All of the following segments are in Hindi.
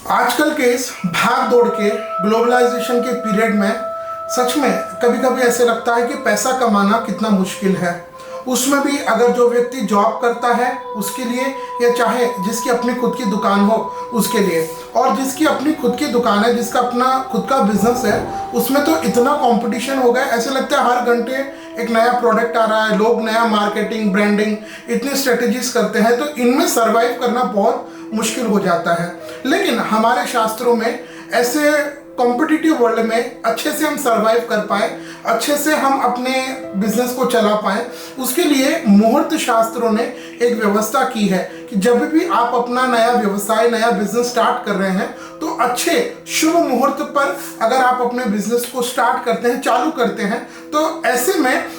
आजकल के इस भाग दौड़ के ग्लोबलाइजेशन के पीरियड में सच में कभी कभी ऐसे लगता है कि पैसा कमाना कितना मुश्किल है। उसमें भी अगर जो व्यक्ति जॉब करता है उसके लिए, या चाहे जिसकी अपनी खुद की दुकान हो उसके लिए, और जिसकी अपनी खुद की दुकान है, जिसका अपना खुद का बिजनेस है, उसमें तो इतना कंपटीशन हो गया, ऐसे लगता है हर घंटे एक नया प्रोडक्ट आ रहा है, लोग नया मार्केटिंग ब्रांडिंग इतनी स्ट्रेटेजीज करते हैं, तो इनमें सर्वाइव करना बहुत मुश्किल हो जाता है। लेकिन हमारे शास्त्रों में ऐसे कॉम्पिटिटिव वर्ल्ड में अच्छे से हम सर्वाइव कर पाए, अच्छे से हम अपने बिजनेस को चला पाए, उसके लिए मुहूर्त शास्त्रों ने एक व्यवस्था की है कि जब भी आप अपना नया व्यवसाय, नया बिजनेस स्टार्ट कर रहे हैं, तो अच्छे शुभ मुहूर्त पर अगर आप अपने बिजनेस को स्टार्ट करते हैं, चालू करते हैं, तो ऐसे में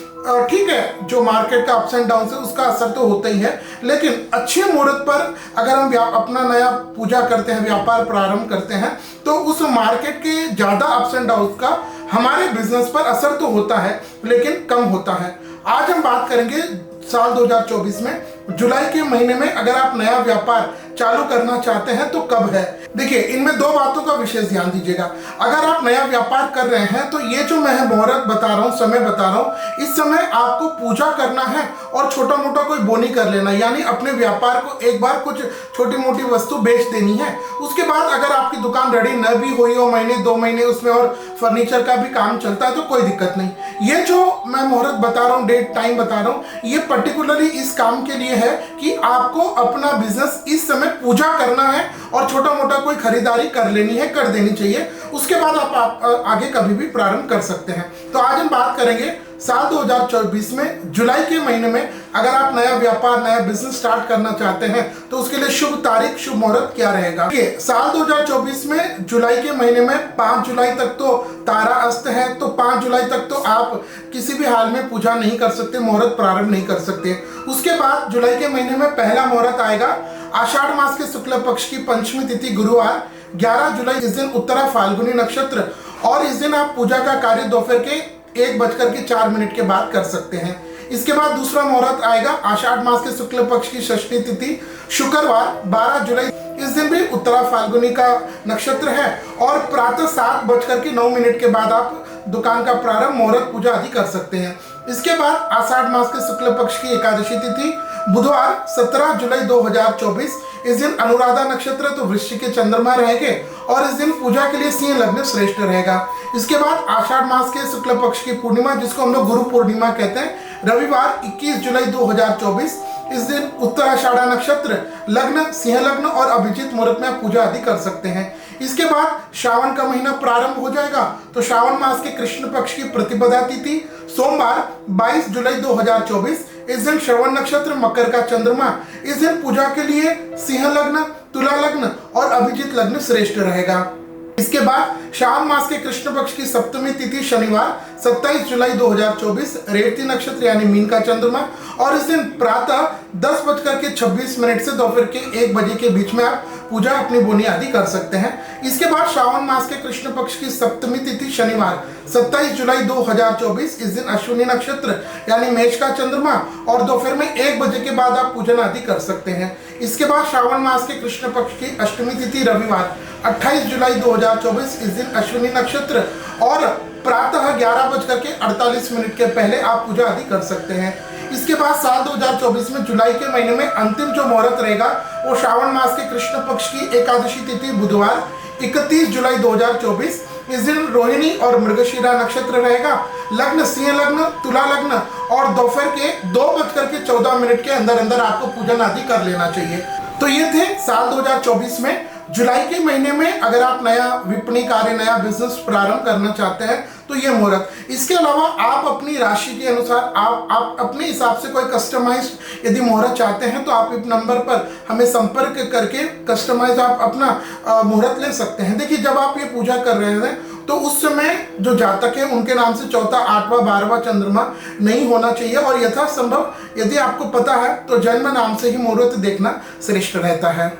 ठीक है, जो मार्केट का अप्स एंड डाउन है उसका असर तो होता ही है, लेकिन अच्छे मुहूर्त पर अगर हम अपना नया पूजा करते हैं, व्यापार प्रारंभ करते हैं, तो उस मार्केट के ज़्यादा अप्स एंड डाउन का हमारे बिजनेस पर असर तो होता है, लेकिन कम होता है। आज हम बात करेंगे साल 2024 में जुलाई के महीने में अगर आप नया व्यापार चालू करना चाहते हैं तो कब है। देखिए, इनमें दो बातों का विशेष ध्यान दीजिएगा। अगर आप नया व्यापार कर रहे हैं तो ये जो मैं मुहूर्त बता रहा हूँ, समय बता रहा हूँ, इस समय आपको पूजा करना है और छोटा मोटा कोई बोनी कर लेना, यानी अपने व्यापार को एक बार कुछ छोटी मोटी वस्तु बेच देनी है। उसके बाद अगर आपकी दुकान रेडी न भी हुई हो, महीने 2 महीने उसमें और फर्नीचर का भी काम चलता है, तो कोई दिक्कत नहीं। ये जो मैं मुहूर्त बता रहा हूँ, डेट टाइम बता रहा हूँ, ये पर्टिकुलरली इस काम के लिए है कि आपको अपना बिजनेस इस समय पूजा करना है और छोटा मोटा कोई खरीदारी कर लेनी है, कर देनी चाहिए। उसके बाद आप आगे कभी भी प्रारंभ कर सकते हैं। तो आज हम बात करेंगे साल 2024 में जुलाई के महीने में अगर आप नया व्यापार, नया बिजनेस स्टार्ट करना चाहते हैं तो उसके लिए शुभ तारीख, शुभ मुहूर्त क्या रहेगा। साल 2024 में जुलाई के महीने में 5 जुलाई तक तो तारा अस्त है, तो 5 जुलाई तक तो आप किसी भी हाल में पूजा नहीं कर सकते, मुहूर्त प्रारंभ नहीं कर सकते। उसके बाद जुलाई के महीने में पहला मुहूर्त आएगा आषाढ़ मास के शुक्ल पक्ष की पंचमी तिथि गुरुवार 11 जुलाई। इस दिन उत्तरा फाल्गुनी नक्षत्र, और इस दिन आप पूजा का कार्य दोपहर के 1:04 के बाद कर सकते हैं। इसके बाद दूसरा मुहूर्त आएगा आषाढ़ मास के शुक्ल पक्ष की षष्ठी तिथि शुक्रवार 12 जुलाई। इस दिन भी उत्तरा फाल्गुनी का नक्षत्र है और प्रातः 7:09 के बाद आप दुकान का प्रारंभ, मुहूर्त, पूजा आदि कर सकते हैं। इसके बाद आषाढ़ मास के शुक्ल पक्ष की एकादशी तिथि बुधवार 17 जुलाई 2024। इस दिन अनुराधा नक्षत्र, तो वृश्चिक के चंद्रमा रहेंगे और इस दिन पूजा के लिए सिंह लग्न श्रेष्ठ रहेगा। इसके बाद आषाढ़ मास के शुक्ल पक्ष की पूर्णिमा, जिसको हम लोग गुरु पूर्णिमा कहते हैं, रविवार 21 जुलाई 2024। इस दिन उत्तराषाढ़ा नक्षत्र, लग्न सिंह लग्न और अभिजीत मुहूर्त में पूजा आदि कर सकते हैं। इसके बाद श्रावण का महीना प्रारंभ हो जाएगा, तो श्रावण मास के कृष्ण पक्ष की प्रतिपदा तिथि सोमवार 22 जुलाई 2024। इस दिन श्रवण नक्षत्र, मकर का चंद्रमा, इस दिन पूजा के लिए सिंह लग्न, तुला लग्न और अभिजीत लग्न श्रेष्ठ रहेगा। इसके बाद श्रावण मास के कृष्ण पक्ष की सप्तमी तिथि शनिवार 27 जुलाई 2024, रेवती नक्षत्र यानी मीन का चंद्रमा, और इस दिन प्रातः 10:26 से दोपहर के 1 बजे के बीच में आप पूजा, अपनी बोनी आदि कर सकते हैं। इसके बाद श्रावण मास के कृष्ण पक्ष की सप्तमी तिथि शनिवार 27 जुलाई 2024, इस दिन अश्विनी नक्षत्र यानी मेष का चंद्रमा, और दोपहर में 1 बजे के बाद आप पूजन आदि कर सकते हैं। इसके बाद श्रावण मास के कृष्ण पक्ष की अष्टमी तिथि रविवार 28 जुलाई 2024, इस दिन अश्विनी नक्षत्र, और प्रातः 11:48 के पहले आप पूजा आदि कर सकते हैं। इसके बाद साल 2024 में जुलाई के महीने में अंतिम जो मुहूर्त रहेगा वो श्रावण मास के कृष्ण पक्ष की एकादशी तिथि बुधवार 31 जुलाई 2024। इस दिन रोहिणी और मृगशिरा नक्षत्र रहेगा, लग्न सिंह लग्न, तुला लग्न, और दोपहर के 2:14 के अंदर अंदर आपको पूजन आदि कर लेना चाहिए। तो ये थे साल 2024 में जुलाई के महीने में अगर आप नया विपणी कार्य, नया बिजनेस प्रारंभ करना चाहते हैं तो ये मुहूर्त। इसके अलावा आप अपनी राशि के अनुसार आप अपने हिसाब से कोई कस्टमाइज्ड यदि मुहूर्त चाहते हैं तो आप इस नंबर पर हमें संपर्क करके कस्टमाइज आप अपना मुहूर्त ले सकते हैं। देखिए, जब आप ये पूजा कर रहे हैं तो उस समय जो जातक है उनके नाम से 4वां, 8वां, 12वां चंद्रमा नहीं होना चाहिए, और यथासंभव यदि आपको पता है तो जन्म नाम से ही मुहूर्त देखना श्रेष्ठ रहता है।